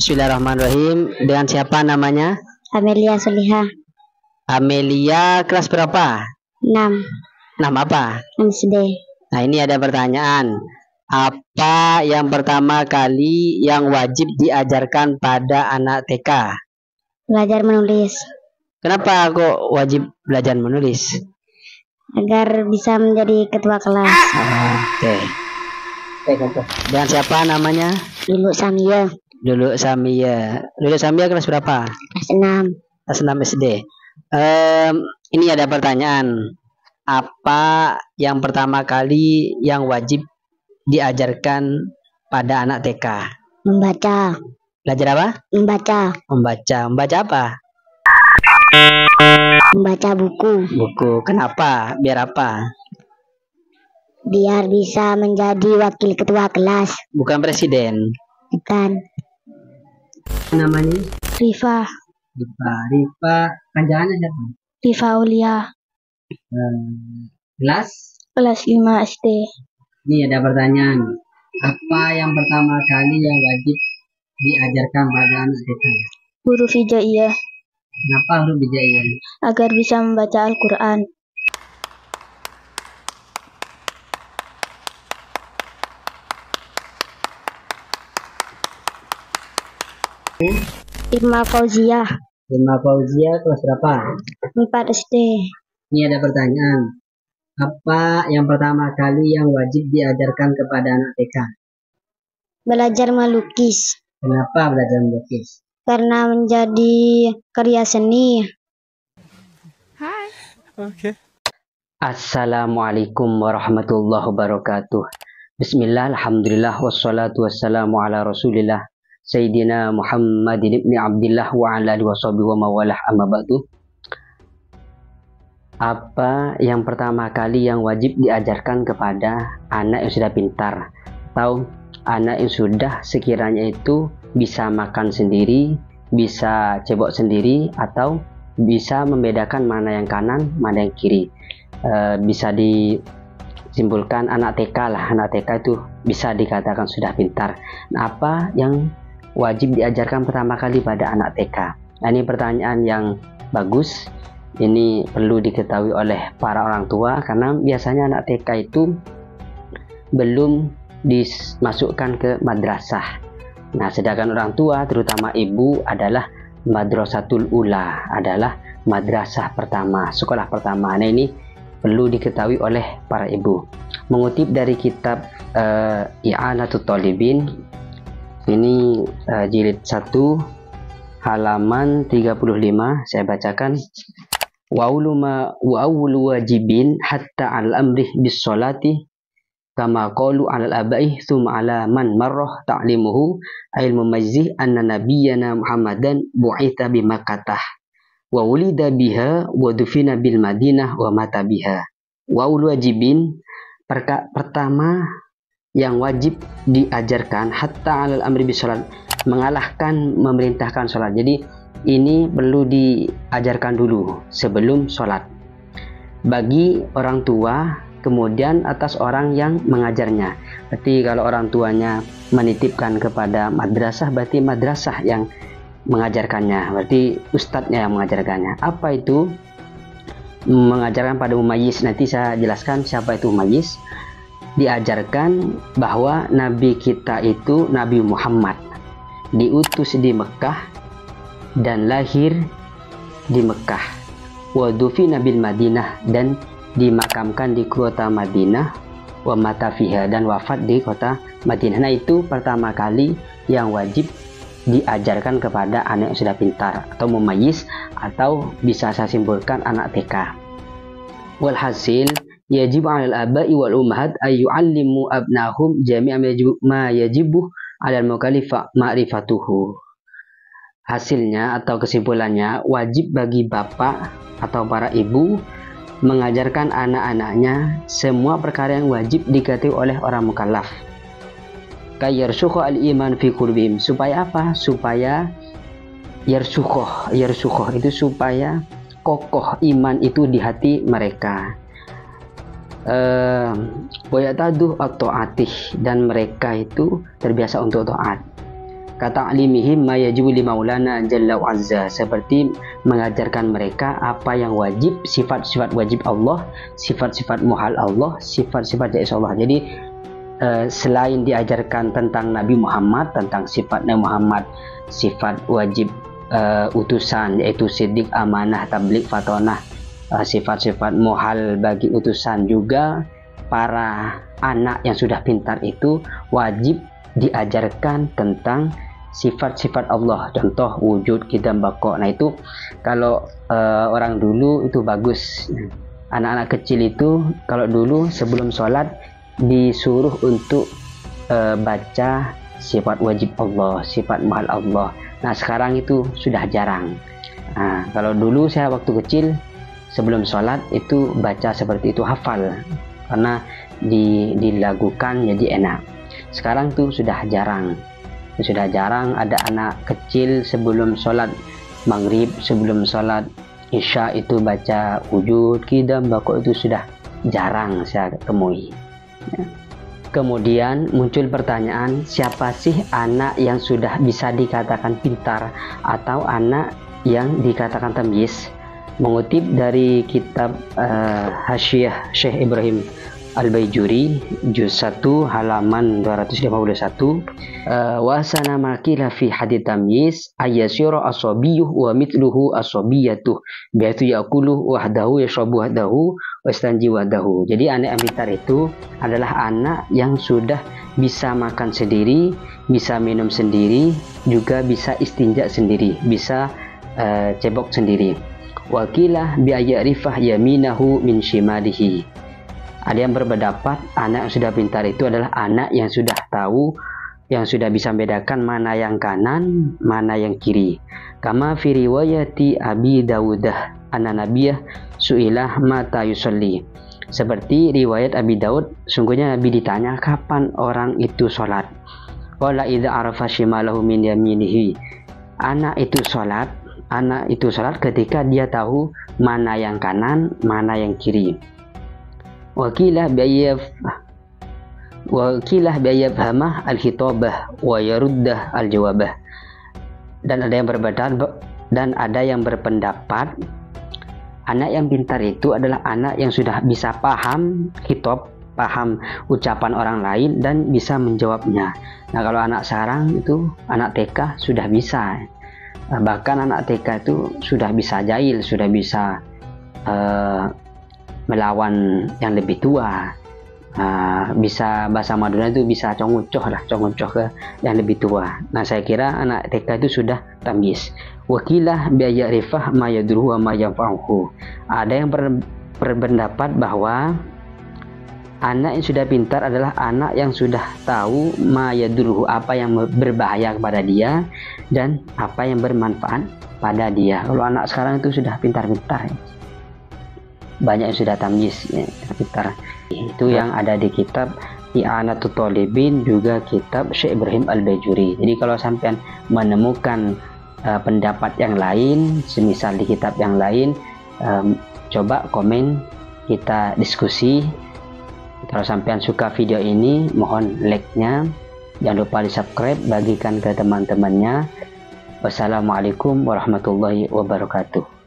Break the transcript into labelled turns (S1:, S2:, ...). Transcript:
S1: Bismillahirrahmanirrahim. Dengan siapa namanya?
S2: Amelia Solihah.
S1: Amelia kelas berapa?
S2: 6.
S1: 6 apa?
S2: 6 SD.
S1: Nah, ini ada pertanyaan. Apa yang pertama kali yang wajib diajarkan pada anak TK?
S2: Belajar menulis.
S1: Kenapa kok wajib belajar menulis?
S2: Agar bisa menjadi ketua kelas.
S1: Oke. Dengan siapa namanya?
S2: Dulu Samia.
S1: Dulu Samia. Dulu Samia kelas berapa?
S2: Kelas 6.
S1: Kelas 6 SD. Ini ada pertanyaan. Apa yang pertama kali yang wajib diajarkan pada anak TK?
S2: Membaca.
S1: Belajar apa?
S2: Membaca.
S1: Membaca. Membaca apa?
S2: Membaca buku.
S1: Buku. Kenapa? Biar apa?
S2: Biar bisa menjadi wakil ketua kelas.
S1: Bukan presiden.
S2: Bukan.
S1: Namanya?
S2: Rifa.
S1: Rifa. Panjangannya siapa?
S2: Rifa Aulia.
S1: Kelas?
S2: Kelas 5 SD.
S1: Ini ada pertanyaan. Apa yang pertama kali yang wajib diajarkan pada anak TK?
S2: Huruf hijaiyah.
S1: Kenapa huruf hijaiyah?
S2: Agar bisa membaca Al-Quran. Irma Fauzia.
S1: Irma Fauzia kelas berapa?
S2: 4 SD.
S1: Ini ada pertanyaan. Apa yang pertama kali yang wajib diajarkan kepada anak TK?
S2: Belajar melukis.
S1: Kenapa belajar melukis?
S2: Karena menjadi karya seni.
S3: Hai. Oke.
S1: Assalamualaikum warahmatullahi wabarakatuh. Bismillah, alhamdulillah, wassalatu wassalamu ala rasulillah Sayyidina Muhammadin ibn Abdillah wa ala alihi washabihi wa mawalah, amma ba'du. Apa yang pertama kali yang wajib diajarkan kepada anak yang sudah pintar atau anak yang sudah sekiranya itu bisa makan sendiri, bisa cebok sendiri, atau bisa membedakan mana yang kanan, mana yang kiri? Bisa disimpulkan anak TK lah. Anak TK itu bisa dikatakan sudah pintar. Nah, apa yang wajib diajarkan pertama kali pada anak TK? Nah, ini pertanyaan yang bagus. Ini perlu diketahui oleh para orang tua karena biasanya anak TK itu belum dimasukkan ke madrasah. Nah, sedangkan orang tua, terutama ibu, adalah madrasatul ula, adalah madrasah pertama, sekolah pertama. Nah, ini perlu diketahui oleh para ibu. Mengutip dari kitab I'anatut Thalibin, ini jilid 1 halaman 35, saya bacakan. Wa awwalu wajibin hatta al-amri bis salati kama qalu 'alal abai thumma 'ala man marrah ta'limuhu ilmu majzih anna nabiyyana Muhammadan bu'itha bi Makkah wa wulida biha wa dufina bil Madinah wa mata biha. Wa awwalu wajibin, pertama yang wajib diajarkan hatta 'alal amri bis salat, mengalahkan memerintahkan salat. Jadi ini perlu diajarkan dulu sebelum sholat bagi orang tua, kemudian atas orang yang mengajarnya. Berarti kalau orang tuanya menitipkan kepada madrasah, berarti madrasah yang mengajarkannya, berarti ustadznya yang mengajarkannya. Apa itu mengajarkan pada mumayyiz? Nanti saya jelaskan siapa itu mumayyiz. Diajarkan bahwa Nabi kita itu Nabi Muhammad diutus di Mekah dan lahir di Mekah, wa dufina bil Madinah, dan dimakamkan di kota Madinah, wa mata fiha, dan wafat di kota Madinah. Nah, itu pertama kali yang wajib diajarkan kepada anak yang sudah pintar atau mumayyiz, atau bisa saya simpulkan anak TK. Walhasil yajib 'alal aba'i wal ummahat ay yu'allimu abnahum jami'a ma yajibu 'alal mukallifa ma'rifatuhu. Hasilnya atau kesimpulannya, wajib bagi bapak atau para ibu mengajarkan anak-anaknya semua perkara yang wajib diketahui oleh orang mukallaf. Kayarsukhu al-iman fi qulubihim, supaya apa? Supaya yarsukhuh itu supaya kokoh iman itu di hati mereka. Wayataduh atau atih, dan mereka itu terbiasa untuk taat. kata'limihim ma yajibu li maulana jalla wa azza, seperti mengajarkan mereka apa yang wajib, sifat-sifat wajib Allah, sifat-sifat muhal Allah, sifat-sifat jaiz Allah. Jadi selain diajarkan tentang Nabi Muhammad, tentang sifat Nabi Muhammad, sifat wajib utusan yaitu siddiq, amanah, tabligh, fatonah, sifat-sifat muhal bagi utusan, juga para anak yang sudah pintar itu wajib diajarkan tentang sifat-sifat Allah, contoh wujud, qidam, baqa. Nah itu kalau orang dulu itu bagus. Anak-anak kecil itu kalau dulu sebelum sholat disuruh untuk baca sifat wajib Allah, sifat muhal Allah. Nah sekarang itu sudah jarang. Nah, kalau dulu saya waktu kecil sebelum sholat itu baca seperti itu, hafal, karena dilakukan jadi enak. Sekarang tuh sudah jarang ada anak kecil sebelum sholat maghrib, sebelum sholat isya itu baca wujud, qidam, baqa, itu sudah jarang saya temui. Kemudian muncul pertanyaan, siapa sih anak yang sudah bisa dikatakan pintar atau anak yang dikatakan tamyiz? Mengutip dari kitab Hasyiah Syekh Ibrahim Al-Baijuri juz 1 halaman 251, wa sanama qila fi hadits tamyiz ayasyira asabiyyuh wa mithluhu asabiyatuh biatu yaqulu wahdahu yashrabu wahdahu wastanji wahdahu. Jadi anak yang pintar itu adalah anak yang sudah bisa makan sendiri, bisa minum sendiri, juga bisa istinja sendiri, bisa cebok sendiri. Wakilah bi ayarifah yaminahu min shimalihi. Ada yang berpendapat anak yang sudah pintar itu adalah anak yang sudah tahu, yang sudah bisa membedakan mana yang kanan, mana yang kiri. Kama fi riwayati Abi Dawudah anna nabiyah su'ilah mata yusalli. Seperti riwayat Abi Daud, sungguhnya Nabi ditanya kapan orang itu sholat. Qala idza arafa shimalahu min yaminihi. Anak itu sholat ketika dia tahu mana yang kanan, mana yang kiri. Wakilah biyafhamah al-khitabah wa yaruddah al-jawabah. Dan ada yang berpendapat anak yang pintar itu adalah anak yang sudah bisa paham khitab, paham ucapan orang lain, dan bisa menjawabnya. Nah kalau anak sekarang itu, anak TK sudah bisa, bahkan anak TK itu sudah bisa jahil, sudah bisa melawan yang lebih tua, bisa bahasa Madura itu bisa congocoh ke yang lebih tua. Nah saya kira anak TK itu sudah tamyiz. Wakilah bi'ayarifah ma yadruhu wa ma yanfa'uhu. Ada yang berpendapat bahwa anak yang sudah pintar adalah anak yang sudah tahu ma yadruhu, apa yang berbahaya kepada dia dan apa yang bermanfaat pada dia. Kalau anak sekarang itu sudah pintar-pintar, banyak yang sudah tamyiz, ya, pintar. Itu yang ada di kitab I'anatul Talibin, juga kitab Syekh Ibrahim Al-Baijuri. Jadi kalau sampean menemukan pendapat yang lain, semisal di kitab yang lain, coba komen, kita diskusi. Kalau sampean suka video ini, mohon like-nya, jangan lupa di subscribe, bagikan ke teman-temannya. Wassalamualaikum warahmatullahi wabarakatuh.